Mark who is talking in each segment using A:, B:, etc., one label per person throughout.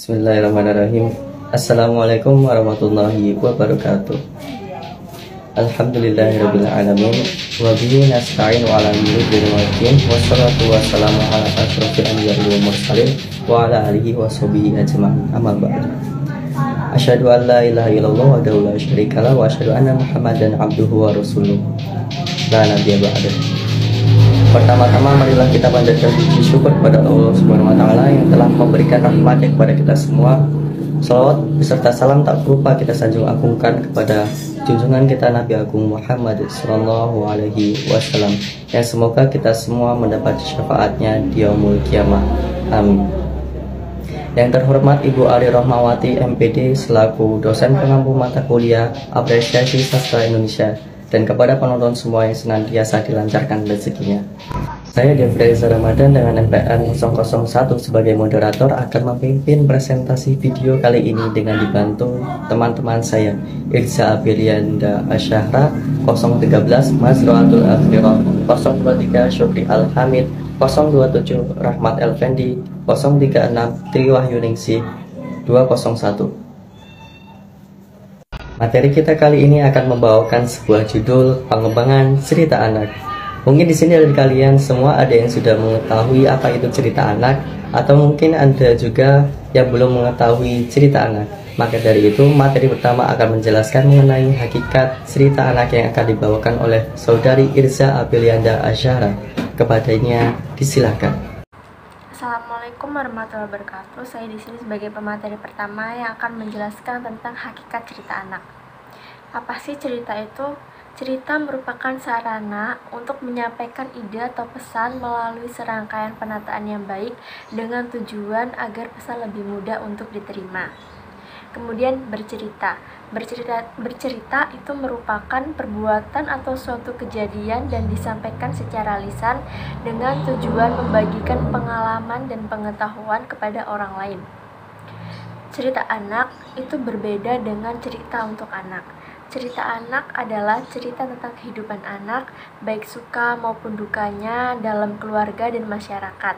A: Bismillahirrahmanirrahim. Assalamualaikum warahmatullahi wabarakatuh. Alhamdulillahirabbil alamin wa bihi nasta'in wa ala alihi wassalatu wassalamu ala asyrofil anbiya'i wal mursalin wa ala alihi washabihi ajma'in. Amma ba'du. Asyhadu an la ilaha illallah wahdahu la syarikalah wa asyhadu anna Muhammadan abduhu wa rasuluh. La nabiyya ba'dahu. Pertama-tama marilah kita panjatkan puji syukur kepada Allah Subhanahu wa taala yang telah memberikan rahmat kepada kita semua. Salawat beserta salam tak lupa kita sanjung agungkan kepada junjungan kita Nabi Agung Muhammad sallallahu alaihi wasallam, yang semoga kita semua mendapat syafaatnya di yaumul kiamah. Amin. Yang terhormat Ibu Ari Rohmawati MPD selaku dosen pengampu mata kuliah Apresiasi Sastra Indonesia, dan kepada penonton semua yang senantiasa dilancarkan rezekinya. Saya Devreza Ramadan dengan MPN 001 sebagai moderator akan memimpin presentasi video kali ini dengan dibantu teman-teman saya Irza Abilianda Asyahra 013, Mazroatul Akhirah 023, Syukri Al-Hamid 027, Rahmat Elfendi 036, Triwahyuningsih 201. Materi kita kali ini akan membawakan sebuah judul pengembangan cerita anak. Mungkin di sini dari kalian semua ada yang sudah mengetahui apa itu cerita anak, atau mungkin ada juga yang belum mengetahui cerita anak. Maka dari itu materi pertama akan menjelaskan mengenai hakikat cerita anak yang akan dibawakan oleh Saudari Irza Abilianda Asyahra. Kepadanya disilakan.
B: Assalamualaikum warahmatullahi wabarakatuh. Saya di sini sebagai pemateri pertama yang akan menjelaskan tentang hakikat cerita anak. Apa sih cerita itu? Cerita merupakan sarana untuk menyampaikan ide atau pesan melalui serangkaian penataan yang baik dengan tujuan agar pesan lebih mudah untuk diterima. Kemudian bercerita itu merupakan perbuatan atau suatu kejadian dan disampaikan secara lisan dengan tujuan membagikan pengalaman dan pengetahuan kepada orang lain. Cerita anak itu berbeda dengan cerita untuk anak. Cerita anak adalah cerita tentang kehidupan anak, baik suka maupun dukanya dalam keluarga dan masyarakat.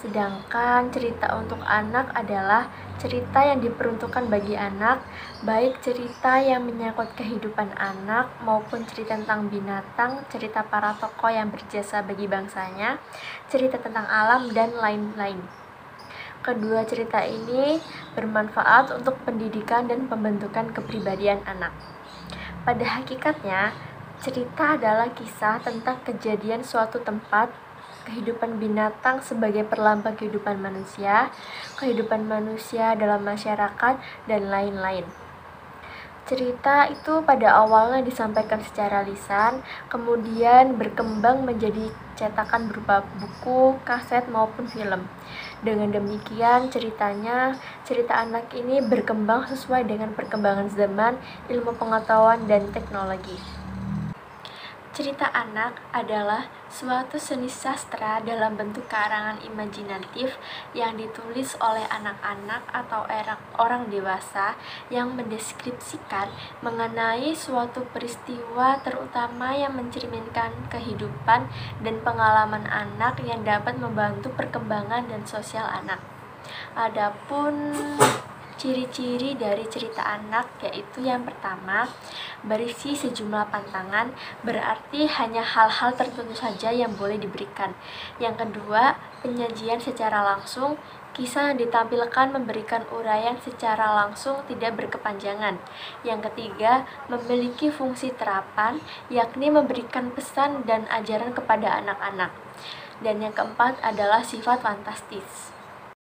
B: Sedangkan cerita untuk anak adalah cerita yang diperuntukkan bagi anak, baik cerita yang menyangkut kehidupan anak maupun cerita tentang binatang, cerita para tokoh yang berjasa bagi bangsanya, cerita tentang alam, dan lain-lain. Kedua cerita ini bermanfaat untuk pendidikan dan pembentukan kepribadian anak. Pada hakikatnya, cerita adalah kisah tentang kejadian suatu tempat, kehidupan binatang sebagai perlambang kehidupan manusia dalam masyarakat, dan lain-lain. Cerita itu pada awalnya disampaikan secara lisan, kemudian berkembang menjadi cetakan berupa buku, kaset, maupun film. Dengan demikian, cerita anak ini berkembang sesuai dengan perkembangan zaman, ilmu pengetahuan, dan teknologi. Cerita anak adalah suatu seni sastra dalam bentuk karangan imajinatif yang ditulis oleh anak-anak atau orang dewasa yang mendeskripsikan mengenai suatu peristiwa terutama yang mencerminkan kehidupan dan pengalaman anak yang dapat membantu perkembangan dan sosial anak. Adapun ciri-ciri dari cerita anak yaitu yang pertama, berisi sejumlah pantangan, berarti hanya hal-hal tertentu saja yang boleh diberikan. Yang kedua, penyajian secara langsung, kisah yang ditampilkan memberikan uraian secara langsung tidak berkepanjangan. Yang ketiga, memiliki fungsi terapan, yakni memberikan pesan dan ajaran kepada anak-anak. Dan yang keempat adalah sifat fantastis.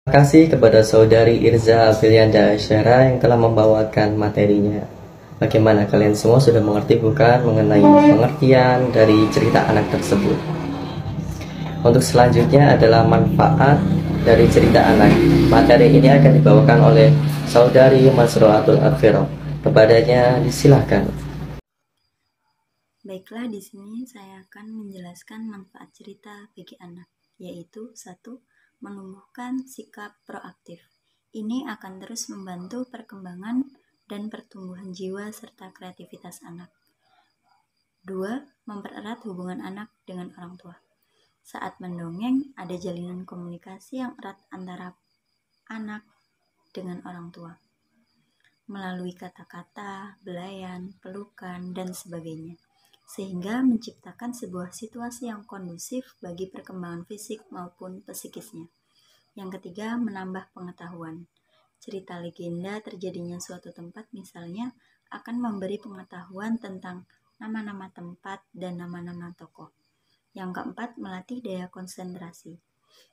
A: Terima kasih kepada Saudari Irza Abilianda Asyahra yang telah membawakan materinya. Bagaimana kalian semua sudah mengerti bukan mengenai pengertian dari cerita anak tersebut? Untuk selanjutnya adalah manfaat dari cerita anak. Materi ini akan dibawakan oleh Saudari Mazroatul Akhirah. Kepadanya disilakan.
C: Baiklah, di sini saya akan menjelaskan manfaat cerita bagi anak, yaitu 1. Menumbuhkan sikap proaktif. Ini akan terus membantu perkembangan dan pertumbuhan jiwa serta kreativitas anak. 2. Mempererat hubungan anak dengan orang tua. Saat mendongeng, ada jalinan komunikasi yang erat antara anak dengan orang tua, melalui kata-kata, belayan, pelukan, dan sebagainya, sehingga menciptakan sebuah situasi yang kondusif bagi perkembangan fisik maupun psikisnya. Yang ketiga, menambah pengetahuan. Cerita legenda terjadinya suatu tempat misalnya akan memberi pengetahuan tentang nama-nama tempat dan nama-nama tokoh. Yang keempat, melatih daya konsentrasi.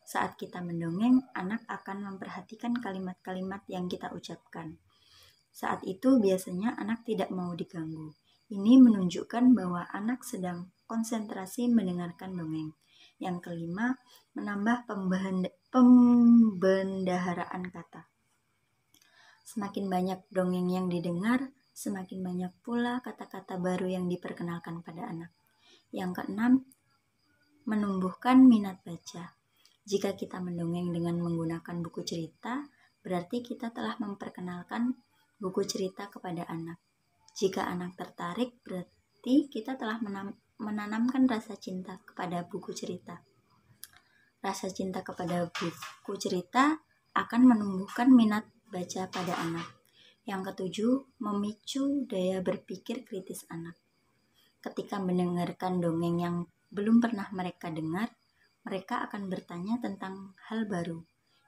C: Saat kita mendongeng, anak akan memperhatikan kalimat-kalimat yang kita ucapkan. Saat itu biasanya anak tidak mau diganggu. Ini menunjukkan bahwa anak sedang konsentrasi mendengarkan dongeng. Yang kelima, menambah pembendaharaan kata. Semakin banyak dongeng yang didengar, semakin banyak pula kata-kata baru yang diperkenalkan pada anak. Yang keenam, menumbuhkan minat baca. Jika kita mendongeng dengan menggunakan buku cerita, berarti kita telah memperkenalkan buku cerita kepada anak. Jika anak tertarik, berarti kita telah menanamkan rasa cinta kepada buku cerita. Rasa cinta kepada buku cerita akan menumbuhkan minat baca pada anak. Yang ketujuh, memicu daya berpikir kritis anak. Ketika mendengarkan dongeng yang belum pernah mereka dengar, mereka akan bertanya tentang hal baru.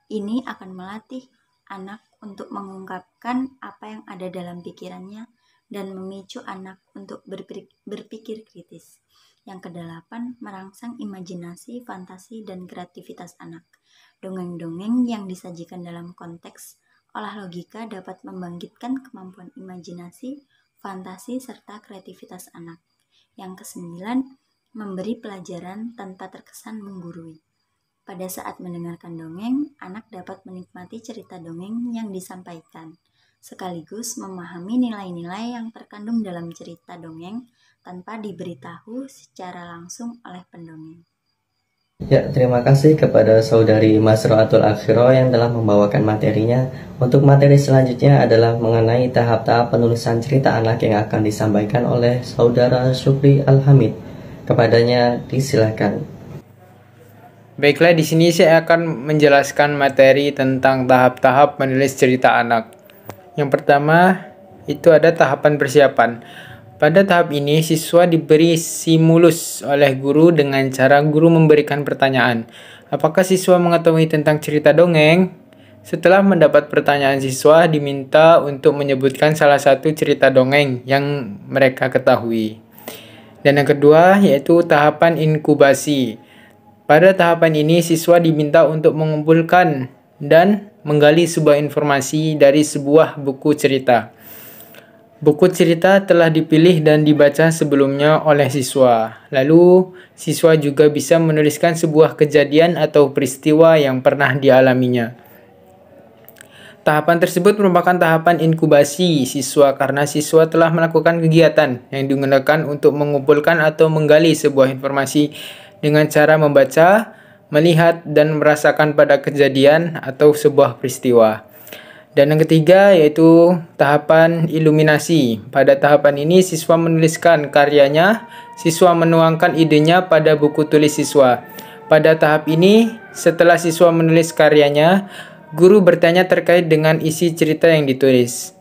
C: Ini akan melatih anak untuk mengungkapkan apa yang ada dalam pikirannya dan memicu anak untuk berpikir kritis. Yang kedelapan, merangsang imajinasi, fantasi, dan kreativitas anak. Dongeng-dongeng yang disajikan dalam konteks olah logika dapat membangkitkan kemampuan imajinasi, fantasi, serta kreativitas anak. Yang kesembilan, memberi pelajaran tanpa terkesan menggurui. Pada saat mendengarkan dongeng, anak dapat menikmati cerita dongeng yang disampaikan, sekaligus memahami nilai-nilai yang terkandung dalam cerita dongeng tanpa diberitahu secara langsung oleh pendongeng.
A: Ya, terima kasih kepada saudari Masroatul Akhiro yang telah membawakan materinya. Untuk materi selanjutnya adalah mengenai tahap-tahap penulisan cerita anak yang akan disampaikan oleh saudara Syukri Al-Hamid. Kepadanya disilakan.
D: Baiklah, di sini saya akan menjelaskan materi tentang tahap-tahap menulis cerita anak. Yang pertama, itu ada tahapan persiapan. Pada tahap ini, siswa diberi stimulus oleh guru dengan cara guru memberikan pertanyaan. Apakah siswa mengetahui tentang cerita dongeng? Setelah mendapat pertanyaan, siswa diminta untuk menyebutkan salah satu cerita dongeng yang mereka ketahui. Dan yang kedua, yaitu tahapan inkubasi. Pada tahapan ini, siswa diminta untuk mengumpulkan dan menggali sebuah informasi dari sebuah buku cerita. Buku cerita telah dipilih dan dibaca sebelumnya oleh siswa. Lalu, siswa juga bisa menuliskan sebuah kejadian atau peristiwa yang pernah dialaminya. Tahapan tersebut merupakan tahapan inkubasi siswa karena siswa telah melakukan kegiatan yang digunakan untuk mengumpulkan atau menggali sebuah informasi dengan cara membaca, melihat, dan merasakan pada kejadian atau sebuah peristiwa. Dan yang ketiga yaitu tahapan iluminasi. Pada tahapan ini siswa menuliskan karyanya, siswa menuangkan idenya pada buku tulis siswa. Pada tahap ini, setelah siswa menulis karyanya, guru bertanya terkait dengan isi cerita yang ditulis.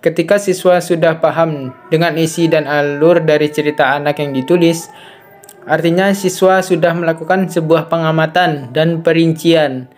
D: Ketika siswa sudah paham dengan isi dan alur dari cerita anak yang ditulis, artinya siswa sudah melakukan sebuah pengamatan dan perincian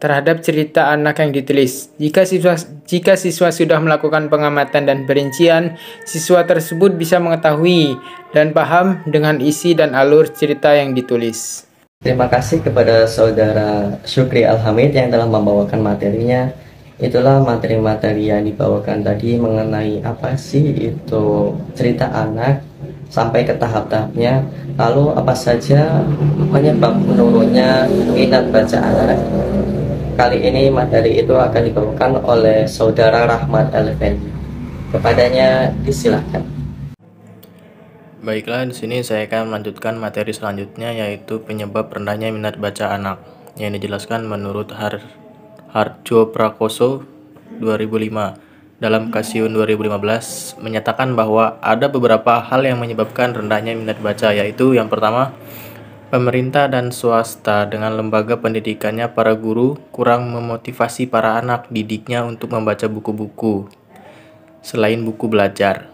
D: terhadap cerita anak yang ditulis. Jika siswa sudah melakukan pengamatan dan perincian, siswa tersebut bisa mengetahui dan paham dengan isi dan alur cerita yang ditulis.
A: Terima kasih kepada saudara Syukri Al-Hamid yang telah membawakan materinya. Itulah materi-materi yang dibawakan tadi mengenai apa sih itu cerita anak sampai ke tahap-tahapnya. Lalu apa saja penyebab menurunnya minat baca anak. Kali ini materi itu akan dibawakan oleh saudara Rahmat Elfendi. Kepadanya disilakan.
E: Baiklah, di sini saya akan melanjutkan materi selanjutnya yaitu penyebab rendahnya minat baca anak yang dijelaskan menurut Harjo Prakoso 2005 dalam Kasiun 2015 menyatakan bahwa ada beberapa hal yang menyebabkan rendahnya minat baca, yaitu yang pertama, Pemerintah dan swasta dengan lembaga pendidikannya para guru kurang memotivasi para anak didiknya untuk membaca buku-buku selain buku belajar.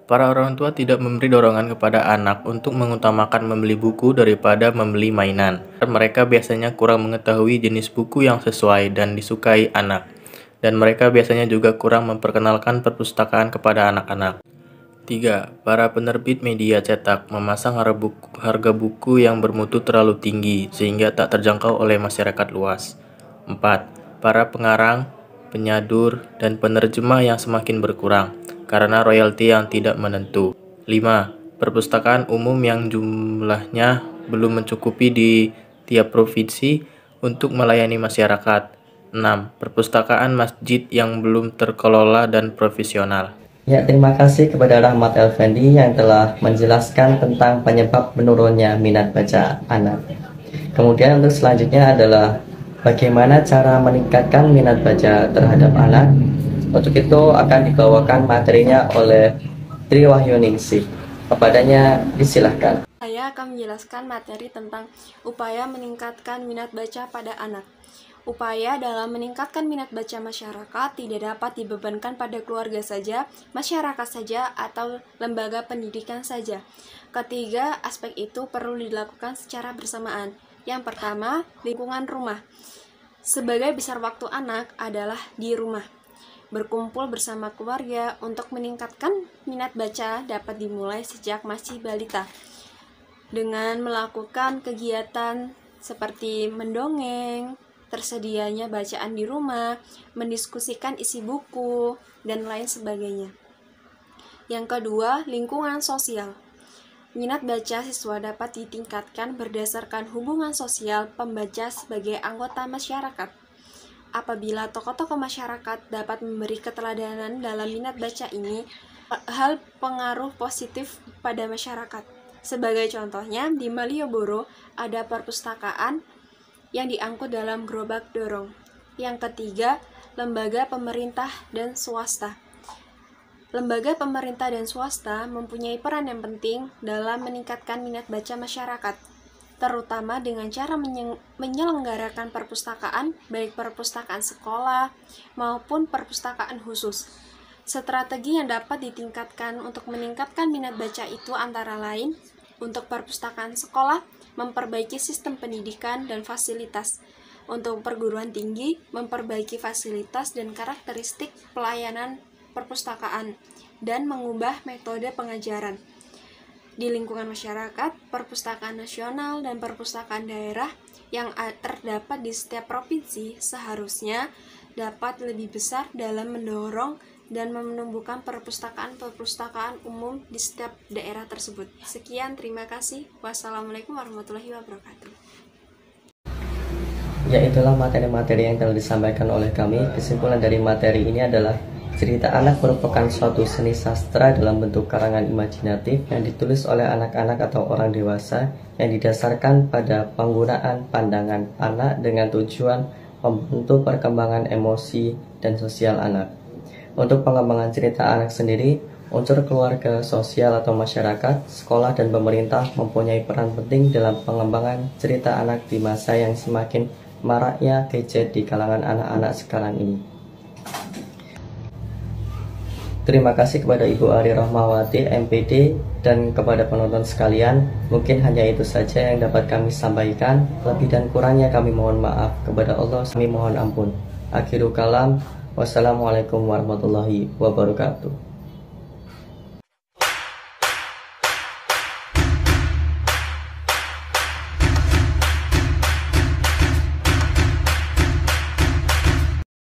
E: Para orang tua tidak memberi dorongan kepada anak untuk mengutamakan membeli buku daripada membeli mainan. Mereka biasanya kurang mengetahui jenis buku yang sesuai dan disukai anak. Dan mereka biasanya juga kurang memperkenalkan perpustakaan kepada anak-anak. 3. Para penerbit media cetak memasang harga buku yang bermutu terlalu tinggi sehingga tak terjangkau oleh masyarakat luas. 4. Para pengarang, penyadur, dan penerjemah yang semakin berkurang karena royalti yang tidak menentu. 5. Perpustakaan umum yang jumlahnya belum mencukupi di tiap provinsi untuk melayani masyarakat. 6. Perpustakaan masjid yang belum terkelola dan profesional.
A: Ya, terima kasih kepada Rahmat Elfendi yang telah menjelaskan tentang penyebab menurunnya minat baca anak. Kemudian untuk selanjutnya adalah bagaimana cara meningkatkan minat baca terhadap anak. Untuk itu akan dibawakan materinya oleh Tri Wahyuningsih. Kepadanya disilahkan.
B: Saya akan menjelaskan materi tentang upaya meningkatkan minat baca pada anak. Upaya dalam meningkatkan minat baca masyarakat tidak dapat dibebankan pada keluarga saja, masyarakat saja, atau lembaga pendidikan saja. Ketiga, aspek itu perlu dilakukan secara bersamaan. Yang pertama, lingkungan rumah. Sebagai besar waktu anak adalah di rumah. Berkumpul bersama keluarga untuk meningkatkan minat baca dapat dimulai sejak masih balita. Dengan melakukan kegiatan seperti mendongeng, tersedianya bacaan di rumah, mendiskusikan isi buku, dan lain sebagainya. Yang kedua, lingkungan sosial. Minat baca siswa dapat ditingkatkan berdasarkan hubungan sosial pembaca sebagai anggota masyarakat. Apabila tokoh-tokoh masyarakat dapat memberi keteladanan dalam minat baca ini, hal pengaruh positif pada masyarakat. Sebagai contohnya, di Malioboro ada perpustakaan yang diangkut dalam gerobak dorong. Yang ketiga, lembaga pemerintah dan swasta. Lembaga pemerintah dan swasta mempunyai peran yang penting dalam meningkatkan minat baca masyarakat, terutama dengan cara menyelenggarakan perpustakaan, baik perpustakaan sekolah maupun perpustakaan khusus. Strategi yang dapat ditingkatkan untuk meningkatkan minat baca itu antara lain, untuk perpustakaan sekolah, memperbaiki sistem pendidikan dan fasilitas. Untuk perguruan tinggi, memperbaiki fasilitas dan karakteristik pelayanan perpustakaan, dan mengubah metode pengajaran. Di lingkungan masyarakat, perpustakaan nasional dan perpustakaan daerah yang terdapat di setiap provinsi seharusnya dapat lebih besar dalam mendorong dan menumbuhkan perpustakaan-perpustakaan umum di setiap daerah tersebut. Sekian, terima kasih. Wassalamualaikum warahmatullahi wabarakatuh.
A: Ya, itulah materi-materi yang telah disampaikan oleh kami. Kesimpulan dari materi ini adalah cerita anak merupakan suatu seni sastra dalam bentuk karangan imajinatif yang ditulis oleh anak-anak atau orang dewasa yang didasarkan pada penggunaan pandangan anak dengan tujuan membantu perkembangan emosi dan sosial anak. Untuk pengembangan cerita anak sendiri, unsur keluarga, sosial atau masyarakat, sekolah, dan pemerintah mempunyai peran penting dalam pengembangan cerita anak di masa yang semakin maraknya gadget di kalangan anak-anak sekarang ini. Terima kasih kepada Ibu Ari Rahmawati, MPD, dan kepada penonton sekalian. Mungkin hanya itu saja yang dapat kami sampaikan. Lebih dan kurangnya kami mohon maaf. Kepada Allah kami mohon ampun. Akhirul kalam. Wassalamualaikum warahmatullahi wabarakatuh.